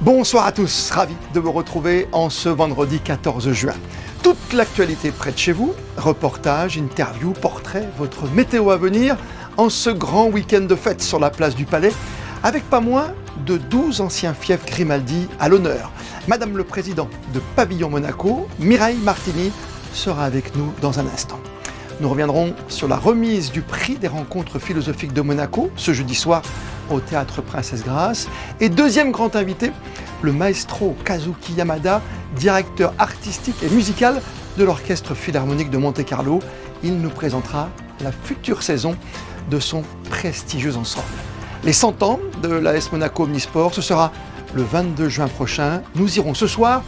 Bonsoir à tous, ravi de vous retrouver en ce vendredi 14 juin. Toute l'actualité près de chez vous, reportages, interviews, portraits, votre météo à venir en ce grand week-end de fête sur la place du Palais, avec pas moins de 12 anciens fiefs Grimaldi à l'honneur. Madame le Président de Pavillon Monaco, Mireille Martini, sera avec nous dans un instant. Nous reviendrons sur la remise du prix des rencontres philosophiques de Monaco, ce jeudi soir au Théâtre Princesse Grace. Et deuxième grand invité, le maestro Kazuki Yamada, directeur artistique et musical de l'Orchestre Philharmonique de Monte-Carlo. Il nous présentera la future saison de son prestigieux ensemble. Les 100 ans de l'AS Monaco Omnisport, ce sera le 22 juin prochain. Nous irons ce soir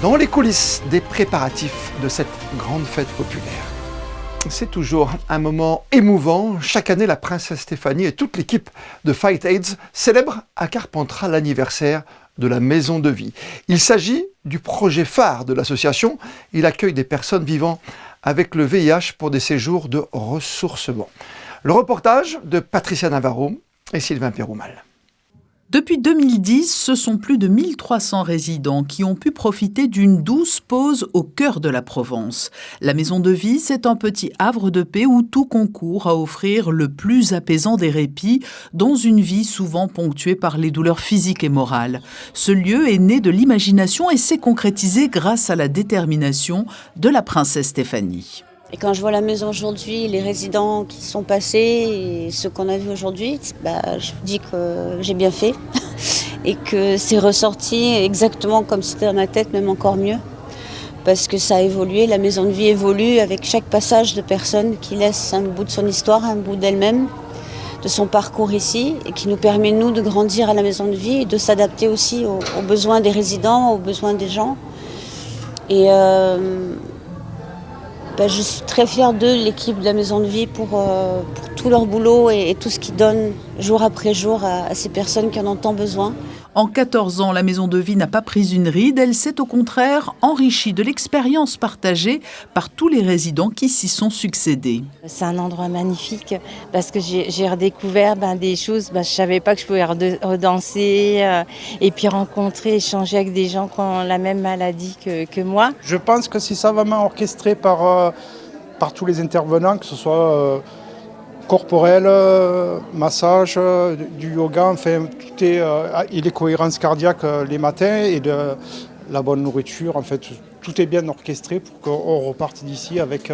dans les coulisses des préparatifs de cette grande fête populaire. C'est toujours un moment émouvant. Chaque année, la princesse Stéphanie et toute l'équipe de Fight AIDS célèbrent à Carpentras l'anniversaire de la Maison de Vie. Il s'agit du projet phare de l'association. Il accueille des personnes vivant avec le VIH pour des séjours de ressourcement. Le reportage de Patricia Navarro et Sylvain Péroumal. Depuis 2010, ce sont plus de 1300 résidents qui ont pu profiter d'une douce pause au cœur de la Provence. La Maison de Vie, c'est un petit havre de paix où tout concourt à offrir le plus apaisant des répits dans une vie souvent ponctuée par les douleurs physiques et morales. Ce lieu est né de l'imagination et s'est concrétisé grâce à la détermination de la princesse Stéphanie. Et quand je vois la maison aujourd'hui, les résidents qui sont passés et ceux qu'on a vus aujourd'hui, je me dis que j'ai bien fait et que c'est ressorti exactement comme c'était dans ma tête, même encore mieux. Parce que ça a évolué, la maison de vie évolue avec chaque passage de personne qui laisse un bout de son histoire, un bout d'elle-même, de son parcours ici et qui nous permet, nous, de grandir à la maison de vie et de s'adapter aussi aux besoins des résidents, aux besoins des gens. Et je suis très fière d'eux, l'équipe de la Maison de Vie, pour tout leur boulot et tout ce qu'ils donnent jour après jour à ces personnes qui en ont tant besoin. En 14 ans, la Maison de Vie n'a pas pris une ride, elle s'est au contraire enrichie de l'expérience partagée par tous les résidents qui s'y sont succédés. C'est un endroit magnifique parce que j'ai redécouvert des choses, je ne savais pas que je pouvais redanser et puis rencontrer, échanger avec des gens qui ont la même maladie que moi. Je pense que c'est savamment orchestré par tous les intervenants, que ce soit corporel, massage, du yoga, enfin tout est et les cohérences cardiaques les matins et de la bonne nourriture, en fait tout est bien orchestré pour qu'on reparte d'ici avec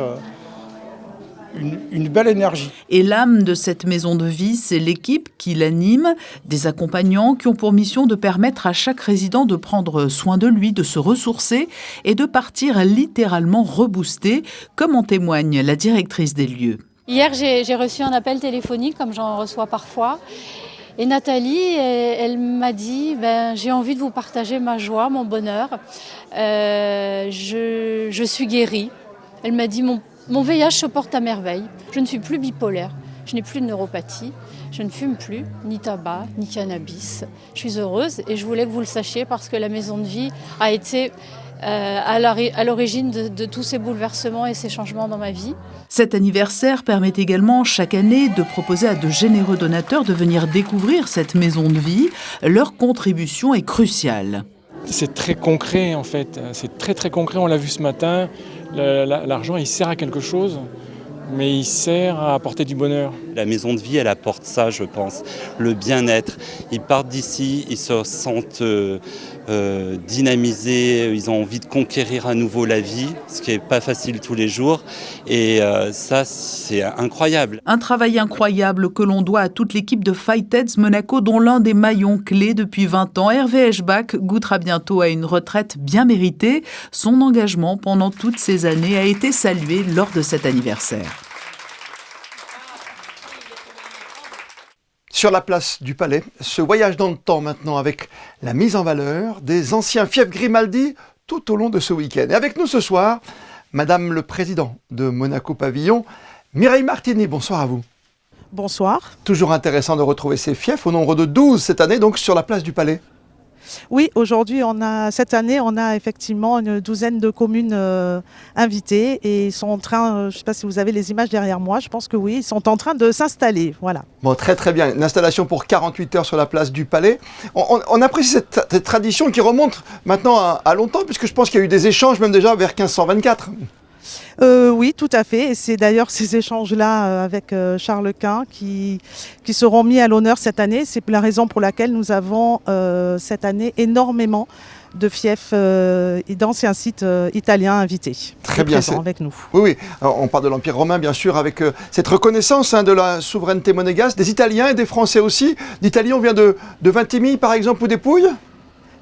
une belle énergie. Et l'âme de cette maison de vie, c'est l'équipe qui l'anime, des accompagnants qui ont pour mission de permettre à chaque résident de prendre soin de lui, de se ressourcer et de partir littéralement reboosté, comme en témoigne la directrice des lieux. Hier, j'ai reçu un appel téléphonique, comme j'en reçois parfois. Et Nathalie, elle m'a dit, j'ai envie de vous partager ma joie, mon bonheur. Je suis guérie. Elle m'a dit, mon VIH se porte à merveille. Je ne suis plus bipolaire. Je n'ai plus de neuropathie. Je ne fume plus, ni tabac, ni cannabis. Je suis heureuse et je voulais que vous le sachiez parce que la Maison de Vie a été à l'origine de tous ces bouleversements et ces changements dans ma vie. Cet anniversaire permet également chaque année de proposer à de généreux donateurs de venir découvrir cette maison de vie. Leur contribution est cruciale. C'est très concret en fait, c'est très très concret, on l'a vu ce matin. L'argent il sert à quelque chose, mais il sert à apporter du bonheur. La maison de vie, elle apporte ça, je pense, le bien-être. Ils partent d'ici, ils se sentent dynamisés, ils ont envie de conquérir à nouveau la vie, ce qui n'est pas facile tous les jours. Et ça, c'est incroyable. Un travail incroyable que l'on doit à toute l'équipe de Fight AIDS Monaco, dont l'un des maillons clés depuis 20 ans, Hervé Eschbach, goûtera bientôt à une retraite bien méritée. Son engagement pendant toutes ces années a été salué lors de cet anniversaire. Sur la place du Palais, ce voyage dans le temps maintenant avec la mise en valeur des anciens fiefs Grimaldi tout au long de ce week-end. Et avec nous ce soir, Madame le Président de Monaco Pavillon, Mireille Martini, bonsoir à vous. Bonsoir. Toujours intéressant de retrouver ces fiefs, au nombre de 12 cette année, donc sur la place du Palais. Oui, aujourd'hui, cette année, on a effectivement une douzaine de communes invitées et ils sont en train, je ne sais pas si vous avez les images derrière moi, je pense que oui, ils sont en train de s'installer. Voilà. Bon, très très bien. Une installation pour 48 heures sur la place du Palais. On apprécie cette tradition qui remonte maintenant à longtemps, puisque je pense qu'il y a eu des échanges même déjà vers 1524. Oui, tout à fait. Et c'est d'ailleurs ces échanges-là avec Charles Quint qui seront mis à l'honneur cette année. C'est la raison pour laquelle nous avons cette année énormément de fiefs et d'anciens sites italiens invités. Très bien, c'est avec nous. Oui, oui. Alors, on parle de l'Empire romain, bien sûr, avec cette reconnaissance de la souveraineté monégasque, des Italiens et des Français aussi. D'Italie, on vient de Vintimille, par exemple, ou des Pouilles.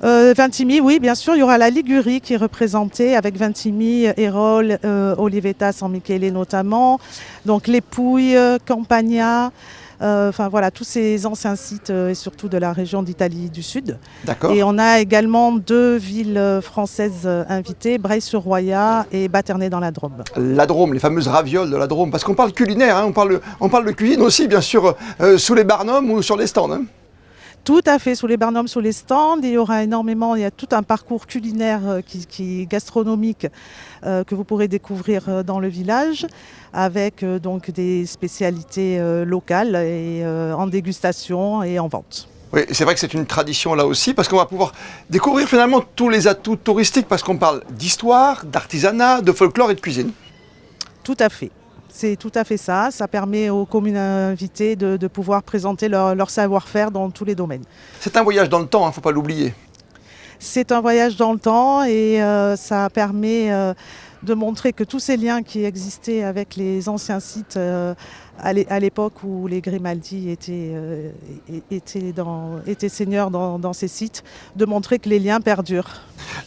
Vintimille, oui, bien sûr, il y aura la Ligurie qui est représentée avec Vintimille, Hérole, Olivetta, San Michele notamment. Donc les Pouilles, Campagna, enfin voilà, tous ces anciens sites et surtout de la région d'Italie du Sud. D'accord. Et on a également 2 villes françaises invitées, Breil-sur-Roya et Batternay dans la Drôme. La Drôme, les fameuses ravioles de la Drôme, parce qu'on parle culinaire, hein, on parle de cuisine aussi, bien sûr, sous les barnums ou sur les stands. Hein. Tout à fait, sous les barnums, sous les stands. Il y a tout un parcours culinaire gastronomique que vous pourrez découvrir dans le village avec donc des spécialités locales et en dégustation et en vente. Oui, c'est vrai que c'est une tradition là aussi, parce qu'on va pouvoir découvrir finalement tous les atouts touristiques, parce qu'on parle d'histoire, d'artisanat, de folklore et de cuisine. Tout à fait. C'est tout à fait ça. Ça permet aux communes invitées de pouvoir présenter leur savoir-faire dans tous les domaines. C'est un voyage dans le temps, il ne faut pas l'oublier. C'est un voyage dans le temps et ça permet de montrer que tous ces liens qui existaient avec les anciens sites à l'époque où les Grimaldi étaient seigneurs dans ces sites, de montrer que les liens perdurent.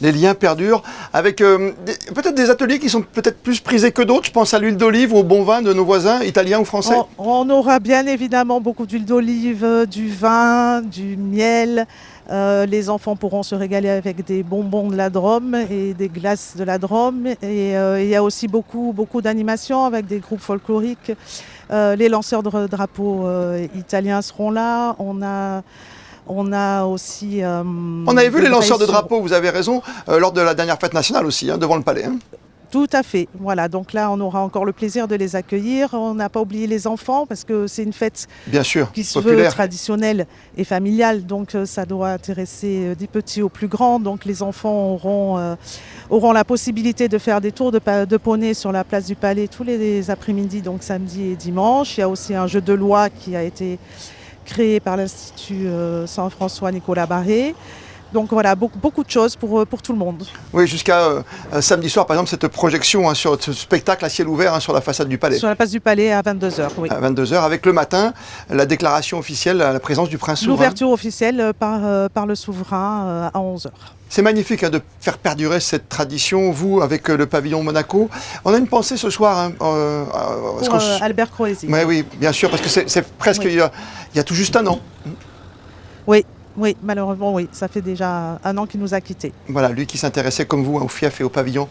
Les liens perdurent avec peut-être des ateliers qui sont peut-être plus prisés que d'autres. Je pense à l'huile d'olive ou au bon vin de nos voisins, italiens ou français. On aura bien évidemment beaucoup d'huile d'olive, du vin, du miel. Les enfants pourront se régaler avec des bonbons de la Drôme et des glaces de la Drôme. Et il y a aussi beaucoup d'animations avec des groupes folkloriques. Les lanceurs de drapeaux italiens seront là. On a aussi... on avait vu les lanceurs de drapeaux, vous avez raison, lors de la dernière fête nationale aussi, hein, devant le palais. Hein. Tout à fait. Voilà, donc là, on aura encore le plaisir de les accueillir. On n'a pas oublié les enfants parce que c'est une fête bien sûr, qui se veut traditionnelle et familiale. Donc ça doit intéresser des petits aux plus grands. Donc les enfants auront la possibilité de faire des tours de poney sur la place du Palais tous les après-midi, donc samedi et dimanche. Il y a aussi un jeu de loi qui a été créé par l'Institut Saint-François Nicolas Barré. Donc voilà, beaucoup de choses pour tout le monde. Oui, jusqu'à samedi soir, par exemple, cette projection hein, sur ce spectacle à ciel ouvert hein, sur la façade du Palais. Sur la place du Palais à 22h, oui. À 22h, avec le matin, la déclaration officielle à la présence du prince souverain. L'ouverture officielle par le souverain à 11h. C'est magnifique hein, de faire perdurer cette tradition, vous, avec le pavillon Monaco. On a une pensée ce soir. Hein, pour Albert Croesi. Oui, bien sûr, parce que c'est presque, oui. il y a tout juste un an. Oui, malheureusement, oui. Ça fait déjà un an qu'il nous a quittés. Voilà, lui qui s'intéressait comme vous hein, au fief et au pavillon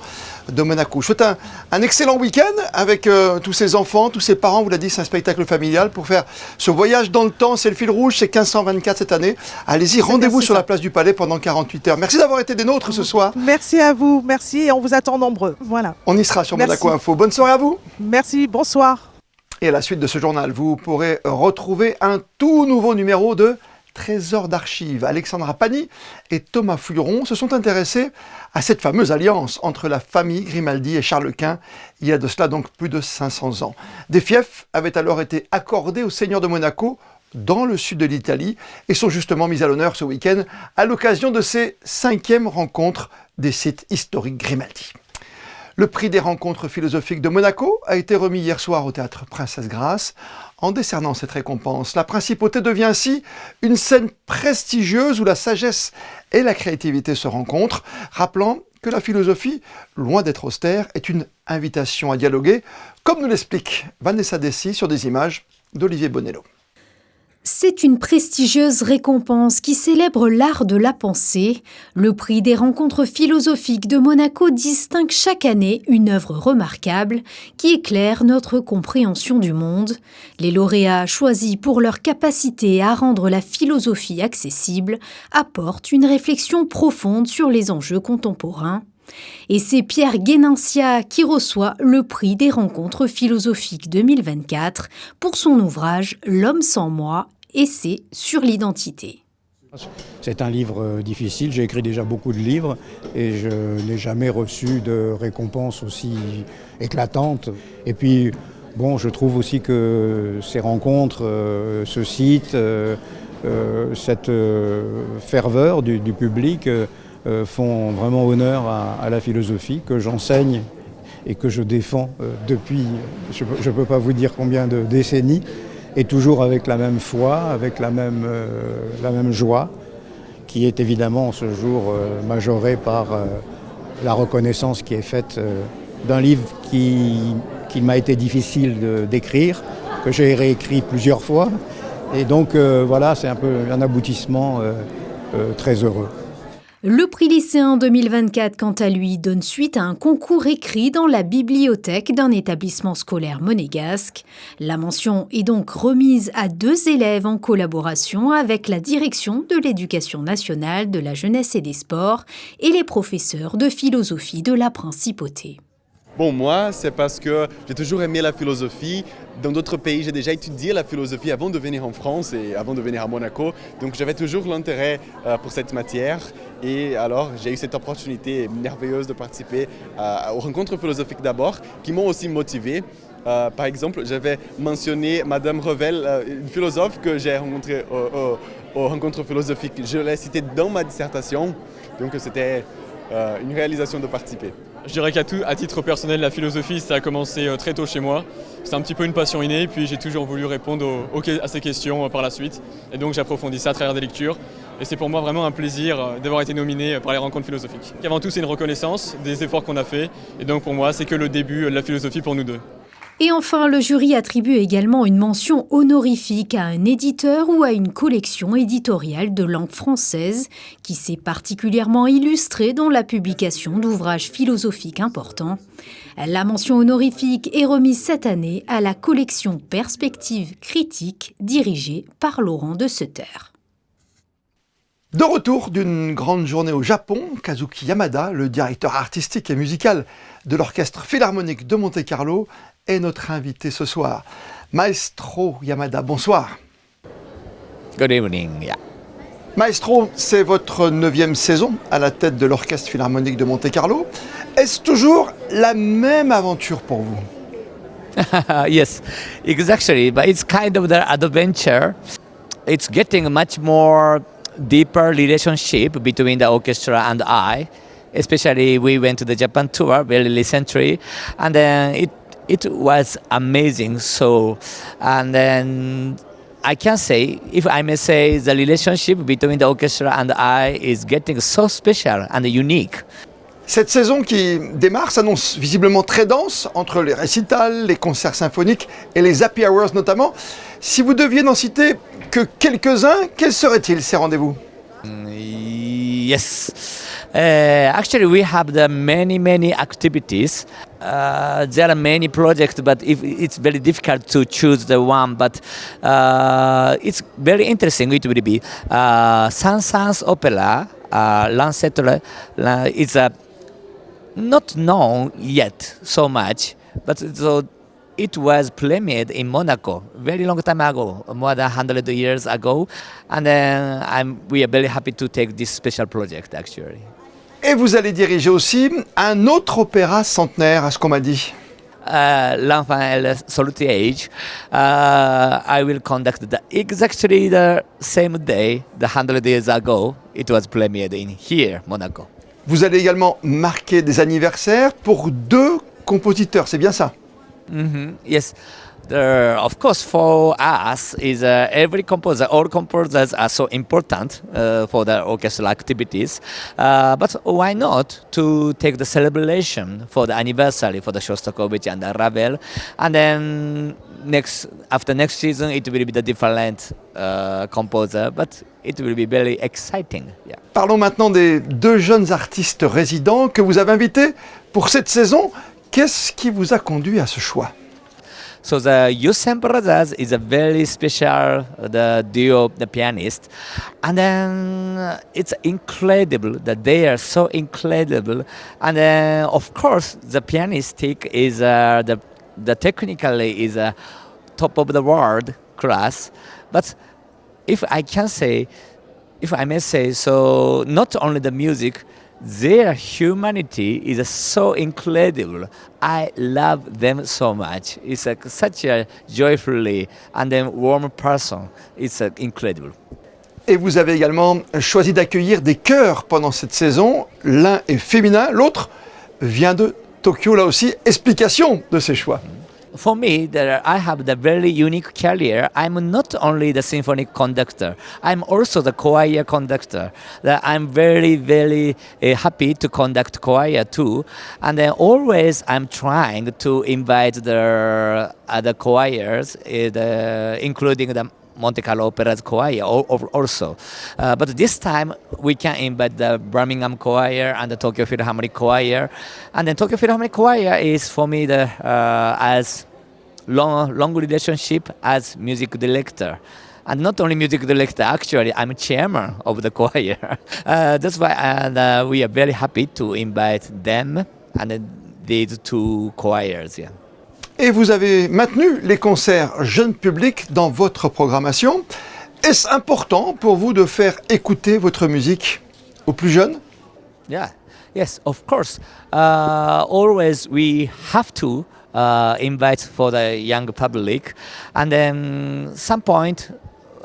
de Monaco. Je souhaite un excellent week-end avec tous ses enfants, tous ses parents. Vous l'avez dit, c'est un spectacle familial pour faire ce voyage dans le temps. C'est le fil rouge, c'est 1524 cette année. Allez-y, rendez-vous sur la place du Palais pendant 48 heures. Merci d'avoir été des nôtres ce soir. Merci à vous, merci et on vous attend nombreux. Voilà. On y sera sur Monaco Info. Bonne soirée à vous. Merci, bonsoir. Et à la suite de ce journal, vous pourrez retrouver un tout nouveau numéro de Trésor d'archives. Alexandra Pani et Thomas Fluron se sont intéressés à cette fameuse alliance entre la famille Grimaldi et Charles Quint, il y a de cela donc plus de 500 ans. Des fiefs avaient alors été accordés aux seigneurs de Monaco dans le sud de l'Italie et sont justement mis à l'honneur ce week-end à l'occasion de ces 5e rencontres des sites historiques Grimaldi. Le prix des rencontres philosophiques de Monaco a été remis hier soir au théâtre Princesse Grace. En décernant cette récompense, la principauté devient ainsi une scène prestigieuse où la sagesse et la créativité se rencontrent, rappelant que la philosophie, loin d'être austère, est une invitation à dialoguer, comme nous l'explique Vanessa Dessy sur des images d'Olivier Bonello. C'est une prestigieuse récompense qui célèbre l'art de la pensée. Le prix des rencontres philosophiques de Monaco distingue chaque année une œuvre remarquable qui éclaire notre compréhension du monde. Les lauréats, choisis pour leur capacité à rendre la philosophie accessible, apportent une réflexion profonde sur les enjeux contemporains. Et c'est Pierre Guénincia qui reçoit le prix des rencontres philosophiques 2024 pour son ouvrage « L'homme sans moi », essai sur l'identité. C'est un livre difficile, j'ai écrit déjà beaucoup de livres et je n'ai jamais reçu de récompense aussi éclatante. Et puis, bon, je trouve aussi que ces rencontres, ce site, cette ferveur du public font vraiment honneur à la philosophie que j'enseigne et que je défends depuis, je ne peux pas vous dire combien de décennies, et toujours avec la même foi, avec la même joie, qui est évidemment ce jour majorée par la reconnaissance qui est faite d'un livre qui m'a été difficile d'écrire, que j'ai réécrit plusieurs fois. Et donc voilà, c'est un peu un aboutissement très heureux. Le prix lycéen 2024, quant à lui, donne suite à un concours écrit dans la bibliothèque d'un établissement scolaire monégasque. La mention est donc remise à 2 élèves en collaboration avec la direction de l'Éducation nationale, de la jeunesse et des sports et les professeurs de philosophie de la principauté. Bon, moi, c'est parce que j'ai toujours aimé la philosophie. Dans d'autres pays, j'ai déjà étudié la philosophie avant de venir en France et avant de venir à Monaco. Donc, j'avais toujours l'intérêt pour cette matière. Et alors, j'ai eu cette opportunité merveilleuse de participer aux rencontres philosophiques d'abord, qui m'ont aussi motivé. Par exemple, j'avais mentionné Madame Revel, une philosophe que j'ai rencontrée aux rencontres philosophiques. Je l'ai citée dans ma dissertation. Donc, c'était une réalisation de participer. Je dirais qu'à titre personnel, la philosophie, ça a commencé très tôt chez moi. C'est un petit peu une passion innée, puis j'ai toujours voulu répondre à ces questions par la suite. Et donc j'approfondis ça à travers des lectures. Et c'est pour moi vraiment un plaisir d'avoir été nominé par les rencontres philosophiques. Avant tout, c'est une reconnaissance des efforts qu'on a faits. Et donc pour moi, c'est que le début de la philosophie pour nous deux. Et enfin, le jury attribue également une mention honorifique à un éditeur ou à une collection éditoriale de langue française qui s'est particulièrement illustrée dans la publication d'ouvrages philosophiques importants. La mention honorifique est remise cette année à la collection Perspectives critiques dirigée par Laurent de Sutter. De retour d'une grande journée au Japon, Kazuki Yamada, le directeur artistique et musical de l'Orchestre Philharmonique de Monte-Carlo, est notre invité ce soir. Maestro Yamada, bonsoir. Good evening. Yeah. Maestro, c'est votre 9e saison à la tête de l'Orchestre Philharmonique de Monte-Carlo. Est-ce toujours la même aventure pour vous? Yes, exactly. But it's kind of the adventure. It's getting much more deeper relationship between the orchestra and I. Especially we went to the Japan tour very recently, and then it was amazing. So, and then I can say, if I may say, the relationship between the orchestra and I is getting so special and unique. Cette saison qui démarre s'annonce visiblement très dense entre les récitals, les concerts symphoniques et les happy hours notamment. Si vous deviez n'en citer que quelques-uns, quels seraient-ils ces rendez-vous? Yes. Actually, we have the many activities. There are many projects, but it's very difficult to choose the one. But it's very interesting. It will be Saint-Saëns Opera. Lancet is not known yet so much, but it was premiered in Monaco very long time ago, more than 100 years ago, and then we are very happy to take this special project actually. Et vous allez diriger aussi un autre opéra centenaire, à ce qu'on m'a dit. L'Enfant et le Solitude. I will conduct exactly the same day, the 100 years ago, it was premiered in here, Monaco. Vous allez également marquer des anniversaires pour 2 compositeurs, c'est bien ça? Yes. Of course, for us, is every composer, all composers are so important for the orchestral activities. But why not to take the celebration for the anniversary for the Shostakovich and the Ravel, and then after next season, it will be the different composer, but it will be very exciting. Yeah. Parlons maintenant des 2 jeunes artistes résidents que vous avez invités pour cette saison. Qu'est-ce qui vous a conduit à ce choix? So the Yusen Brothers is a very special the duo, the pianist, and then it's incredible that they are so incredible, and then of course the pianistic is the technically is a top of the world class, but if I may say so, not only the music. Their humanity is so incredible. I love them so much. It's such a joyfully and then warm person. It's incredible. Et vous avez également choisi d'accueillir des chœurs pendant cette saison. L'un est féminin, l'autre vient de Tokyo. Là aussi, explication de ces choix. For me, I have the very unique career. I'm not only the symphonic conductor, I'm also the choir conductor. I'm very, very happy to conduct choir too. And then always I'm trying to invite the other choirs, including the Monte Carlo Opera's choir also. But this time we can invite the Birmingham choir and the Tokyo Philharmonic choir. And then Tokyo Philharmonic choir is for me the as long relationship as music director. And not only music director, actually I'm chairman of the choir. That's why we are very happy to invite them and these 2 choirs. Yeah. Et vous avez maintenu les concerts jeunes publics dans votre programmation. Est-ce important pour vous de faire écouter votre musique aux plus jeunes? Yeah, yes, of course. Always we have to invite for the young public, and then some point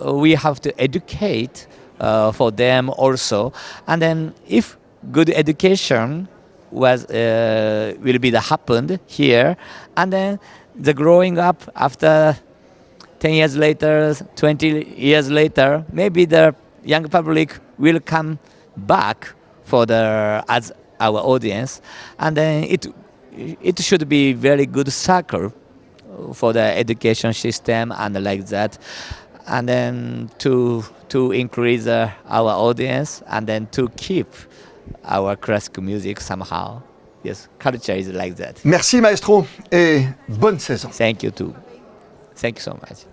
we have to educate for them also. And then if good education will be happened here, and then the growing up after 10 years later, 20 years later, maybe the young public will come back as our audience, and then it should be very good circle for the education system and like that, and then to increase our audience, and then to keep our classical music somehow. Yes, culture is like that. Merci maestro et bonne saison. Thank you too. Thank you so much.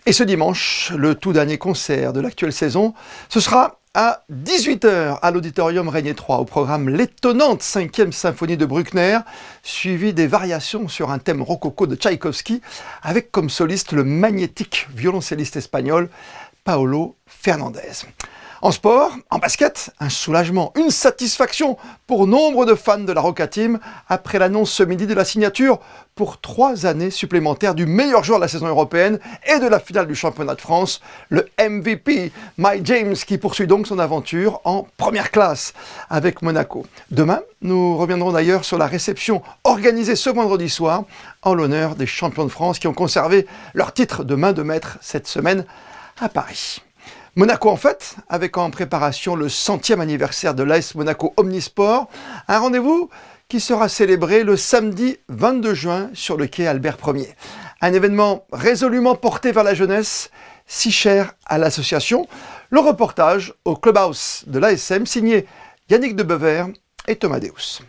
Et ce dimanche, le tout dernier concert de l'actuelle saison, ce sera à 18h à l'Auditorium Régnier 3, au programme l'étonnante 5e symphonie de Bruckner, suivie des variations sur un thème rococo de Tchaïkovski, avec comme soliste le magnétique violoncelliste espagnol Paolo Fernandez. En sport, en basket, un soulagement, une satisfaction pour nombre de fans de la Rocca Team après l'annonce ce midi de la signature pour 3 années supplémentaires du meilleur joueur de la saison européenne et de la finale du championnat de France, le MVP, Mike James, qui poursuit donc son aventure en première classe avec Monaco. Demain, nous reviendrons d'ailleurs sur la réception organisée ce vendredi soir en l'honneur des champions de France qui ont conservé leur titre de main de maître cette semaine à Paris. Monaco en fête, avec en préparation le 100e anniversaire de l'AS Monaco Omnisport, un rendez-vous qui sera célébré le samedi 22 juin sur le quai Albert Ier. Un événement résolument porté vers la jeunesse, si cher à l'association. Le reportage au Clubhouse de l'ASM, signé Yannick Debever et Thomas Deus.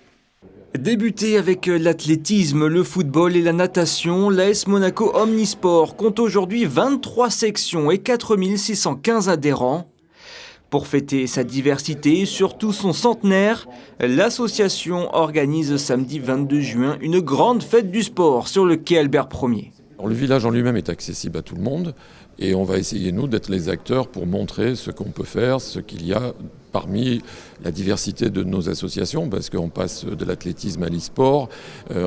Débuté avec l'athlétisme, le football et la natation, l'AS Monaco Omnisport compte aujourd'hui 23 sections et 4615 adhérents. Pour fêter sa diversité et surtout son centenaire, l'association organise samedi 22 juin une grande fête du sport sur le quai Albert Ier. Alors, le village en lui-même est accessible à tout le monde et on va essayer, nous, d'être les acteurs pour montrer ce qu'on peut faire, ce qu'il y a parmi la diversité de nos associations, parce qu'on passe de l'athlétisme à l'e-sport,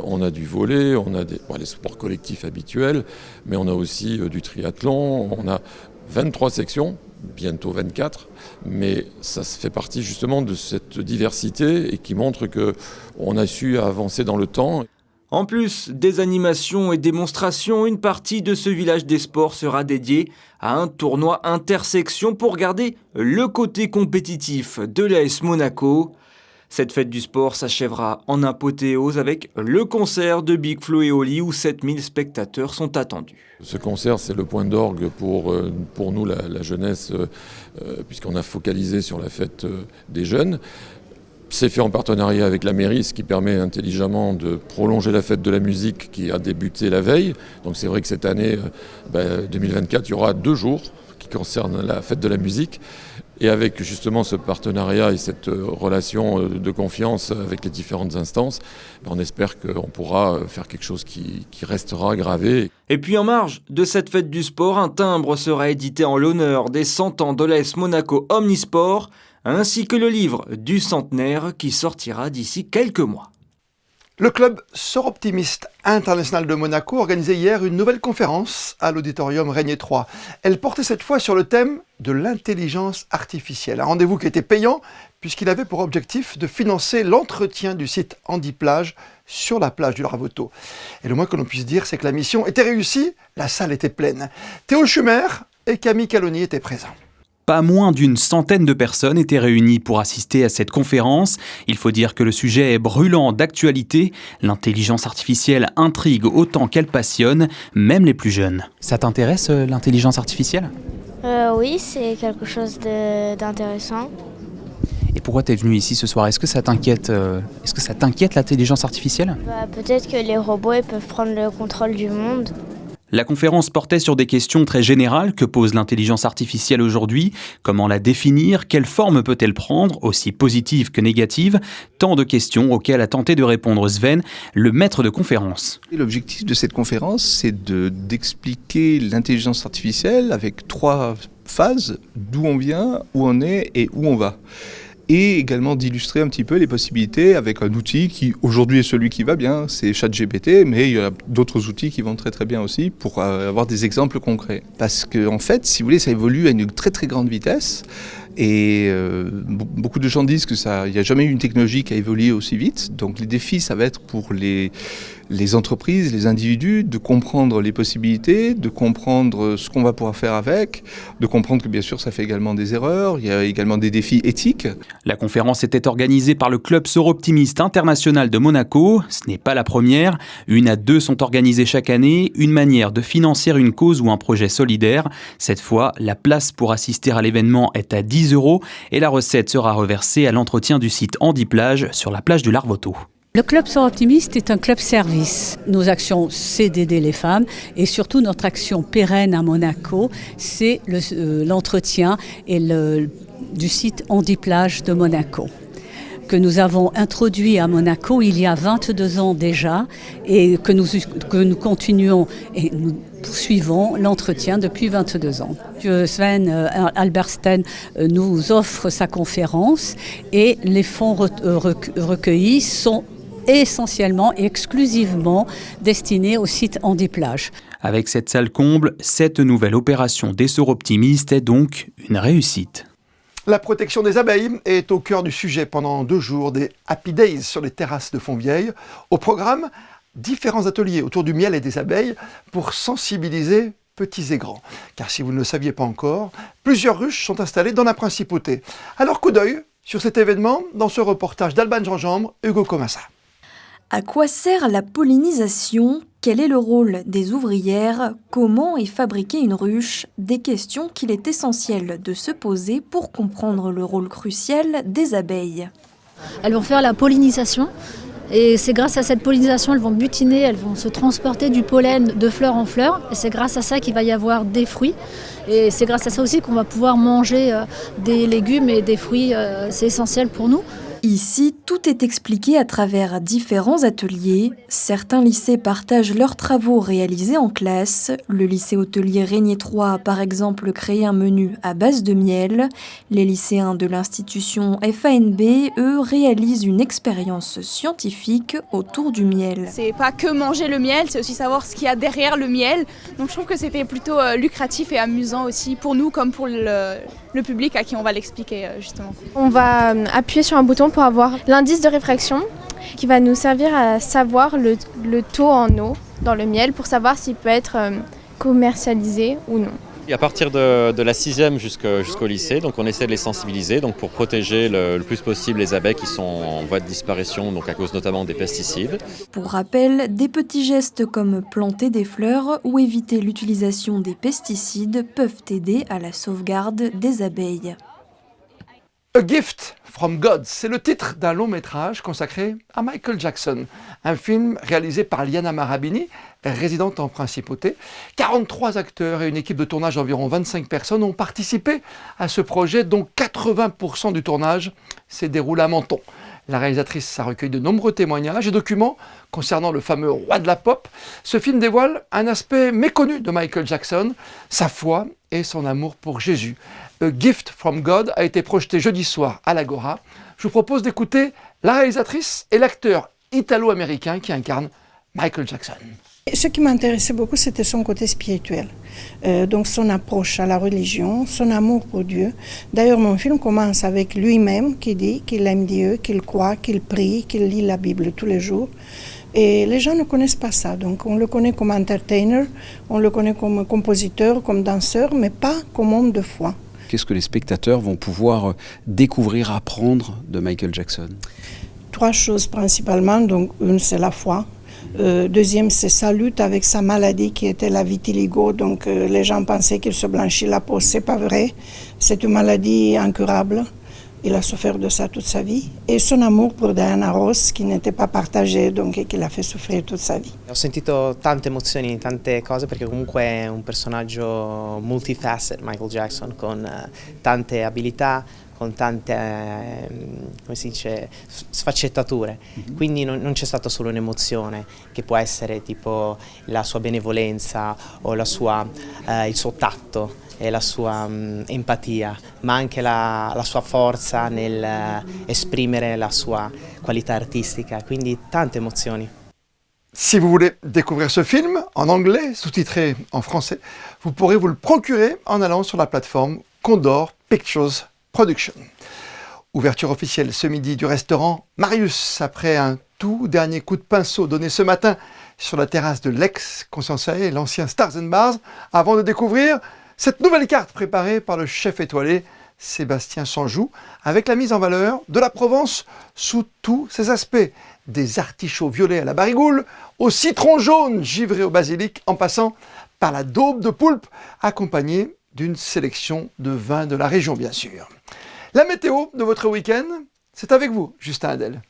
on a du volley, on a les sports collectifs habituels, mais on a aussi du triathlon, on a 23 sections, bientôt 24, mais ça fait partie justement de cette diversité et qui montre qu'on a su avancer dans le temps. En plus des animations et démonstrations, une partie de ce village des sports sera dédiée à un tournoi intersection pour garder le côté compétitif de l'AS Monaco. Cette fête du sport s'achèvera en apothéose avec le concert de Big Flo et Oli où 7000 spectateurs sont attendus. Ce concert, c'est le point d'orgue pour nous, la jeunesse, puisqu'on a focalisé sur la fête des jeunes. C'est fait en partenariat avec la mairie, ce qui permet intelligemment de prolonger la fête de la musique qui a débuté la veille. Donc c'est vrai que cette année, 2024, il y aura 2 jours qui concernent la fête de la musique. Et avec justement ce partenariat et cette relation de confiance avec les différentes instances, on espère qu'on pourra faire quelque chose qui restera gravé. Et puis en marge de cette fête du sport, un timbre sera édité en l'honneur des 100 ans de l'AS Monaco Omnisport, ainsi que le livre du centenaire qui sortira d'ici quelques mois. Le club Soroptimiste International de Monaco organisait hier une nouvelle conférence à l'auditorium Régnier 3. Elle portait cette fois sur le thème de l'intelligence artificielle. Un rendez-vous qui était payant puisqu'il avait pour objectif de financer l'entretien du site Handiplage sur la plage du Larvoto. Et le moins que l'on puisse dire, c'est que la mission était réussie, la salle était pleine. Théo Schumer et Camille Caloni étaient présents. Pas moins d'une centaine de personnes étaient réunies pour assister à cette conférence. Il faut dire que le sujet est brûlant d'actualité. L'intelligence artificielle intrigue autant qu'elle passionne, même les plus jeunes. Ça t'intéresse l'intelligence artificielle ? Oui, c'est quelque chose d'intéressant. Et pourquoi tu es venu ici ce soir ? Est-ce que ça t'inquiète l'intelligence artificielle ? Peut-être que les robots ils peuvent prendre le contrôle du monde. La conférence portait sur des questions très générales que pose l'intelligence artificielle aujourd'hui. Comment la définir ? Quelle forme peut-elle prendre, aussi positive que négative ? Tant de questions auxquelles a tenté de répondre Sven, le maître de conférence. L'objectif de cette conférence, c'est d'expliquer l'intelligence artificielle avec 3 phases, d'où on vient, où on est et où on va. Et également d'illustrer un petit peu les possibilités avec un outil qui aujourd'hui est celui qui va bien, c'est ChatGPT, mais il y a d'autres outils qui vont très très bien aussi pour avoir des exemples concrets. Parce que en fait, si vous voulez, ça évolue à une très très grande vitesse. Et beaucoup de gens disent qu'il n'y a jamais eu une technologie qui a évolué aussi vite. Donc les défis, ça va être pour les entreprises, les individus, de comprendre les possibilités, de comprendre ce qu'on va pouvoir faire avec, de comprendre que bien sûr ça fait également des erreurs, il y a également des défis éthiques. La conférence était organisée par le club Soroptimiste International de Monaco. Ce n'est pas la première. 1 à 2 sont organisées chaque année, une manière de financer une cause ou un projet solidaire. Cette fois, la place pour assister à l'événement est à 10 € et la recette sera reversée à l'entretien du site Handiplage sur la plage du Larvoto. Le club Soroptimiste est un club service. Nos actions, c'est d'aider les femmes et surtout notre action pérenne à Monaco, c'est l'entretien du site Handiplage de Monaco, que nous avons introduit à Monaco il y a 22 ans déjà et que nous continuons et nous poursuivons l'entretien depuis 22 ans. Sven Albersten nous offre sa conférence et les fonds recueillis sont essentiellement et exclusivement destinés au site Handiplage. Avec cette salle comble, cette nouvelle opération des Soroptimistes est donc une réussite. La protection des abeilles est au cœur du sujet pendant 2 jours des Happy Days sur les terrasses de Fontvieille. Au programme, différents ateliers autour du miel et des abeilles pour sensibiliser petits et grands. Car si vous ne le saviez pas encore, plusieurs ruches sont installées dans la principauté. Alors coup d'œil sur cet événement dans ce reportage d'Alban Jean-Jambre, Hugo Comassa. À quoi sert la pollinisation ? Quel est le rôle des ouvrières ? Comment est fabriquée une ruche ? Des questions qu'il est essentiel de se poser pour comprendre le rôle crucial des abeilles. Elles vont faire la pollinisation et c'est grâce à cette pollinisation, elles vont butiner, elles vont se transporter du pollen de fleur en fleur et c'est grâce à ça qu'il va y avoir des fruits. Et c'est grâce à ça aussi qu'on va pouvoir manger des légumes et des fruits, c'est essentiel pour nous. Ici, tout est expliqué à travers différents ateliers. Certains lycées partagent leurs travaux réalisés en classe. Le lycée hôtelier Régnier 3 a par exemple créé un menu à base de miel. Les lycéens de l'institution FANB, eux, réalisent une expérience scientifique autour du miel. C'est pas que manger le miel, c'est aussi savoir ce qu'il y a derrière le miel. Donc je trouve que c'était plutôt lucratif et amusant aussi pour nous comme pour le public à qui on va l'expliquer justement. On va appuyer sur un bouton pour avoir l'indice de réfraction qui va nous servir à savoir le taux en eau dans le miel pour savoir s'il peut être commercialisé ou non. Et à partir de la 6e jusqu'au lycée, donc on essaie de les sensibiliser donc pour protéger le plus possible les abeilles qui sont en voie de disparition, donc à cause notamment des pesticides. Pour rappel, des petits gestes comme planter des fleurs ou éviter l'utilisation des pesticides peuvent aider à la sauvegarde des abeilles. A Gift from God, c'est le titre d'un long métrage consacré à Michael Jackson, un film réalisé par Liana Marabini, résidente en principauté. 43 acteurs et une équipe de tournage d'environ 25 personnes ont participé à ce projet dont 80% du tournage s'est déroulé à Menton. La réalisatrice a recueilli de nombreux témoignages et documents concernant le fameux roi de la pop. Ce film dévoile un aspect méconnu de Michael Jackson, sa foi et son amour pour Jésus. A Gift from God a été projeté jeudi soir à l'Agora. Je vous propose d'écouter la réalisatrice et l'acteur italo-américain qui incarne Michael Jackson. Ce qui m'intéressait beaucoup, c'était son côté spirituel. Donc son approche à la religion, son amour pour Dieu. D'ailleurs, mon film commence avec lui-même qui dit qu'il aime Dieu, qu'il croit, qu'il prie, qu'il lit la Bible tous les jours. Et les gens ne connaissent pas ça. Donc on le connaît comme entertainer, on le connaît comme compositeur, comme danseur, mais pas comme homme de foi. Qu'est-ce que les spectateurs vont pouvoir découvrir, apprendre de Michael Jackson? 3 choses principalement. Donc une, c'est la foi. Deuxième, c'est sa lutte avec sa maladie qui était la vitiligo. Donc les gens pensaient qu'il se blanchit la peau. C'est pas vrai. C'est une maladie incurable. Il a souffert de ça toute sa vie. Et son amour pour Diana Ross qui n'était pas partagé, donc, et qui l'ha fait soffrire toute sa vie. Ho sentito tante emozioni, tante cose, perché comunque è un personaggio multifaceted, Michael Jackson, con tante abilità, con tante, come si dice, sfaccettature. Quindi non c'è stata solo un'emozione, che può essere tipo la sua benevolenza o il suo tatto e la sua empatia, ma anche la sua forza nel esprimere la sua qualità artistica, quindi tante emozioni. Si vous voulez découvrir ce film en anglais, sous-titré en français, vous pourrez vous le procurer en allant sur la plateforme Condor Pictures Production. Ouverture officielle ce midi du restaurant Marius, après un tout dernier coup de pinceau donné ce matin sur la terrasse de l'ex-Conscienciae, l'ancien Stars and Bars, avant de découvrir cette nouvelle carte préparée par le chef étoilé Sébastien Sanjou, avec la mise en valeur de la Provence sous tous ses aspects, des artichauts violets à la barigoule, au citron jaune givré au basilic, en passant par la daube de poulpe, accompagnée d'une sélection de vins de la région, bien sûr. La météo de votre week-end, c'est avec vous, Justin Hadel.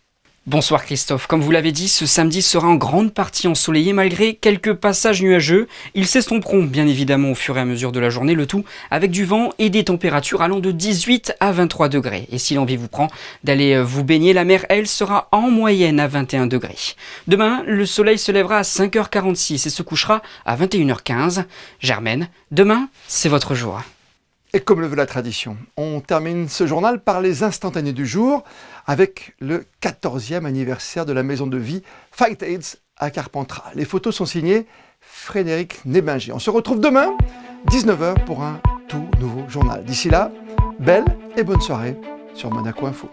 Bonsoir Christophe, comme vous l'avez dit, ce samedi sera en grande partie ensoleillé malgré quelques passages nuageux. Ils s'estomperont bien évidemment au fur et à mesure de la journée, le tout avec du vent et des températures allant de 18 à 23 degrés. Et si l'envie vous prend d'aller vous baigner, la mer, elle, sera en moyenne à 21 degrés. Demain, le soleil se lèvera à 5h46 et se couchera à 21h15. Germaine, demain, c'est votre jour. Et comme le veut la tradition, on termine ce journal par les instantanés du jour avec le 14e anniversaire de la maison de vie Fight AIDS à Carpentras. Les photos sont signées Frédéric Nébinger. On se retrouve demain, 19h, pour un tout nouveau journal. D'ici là, belle et bonne soirée sur Monaco Info.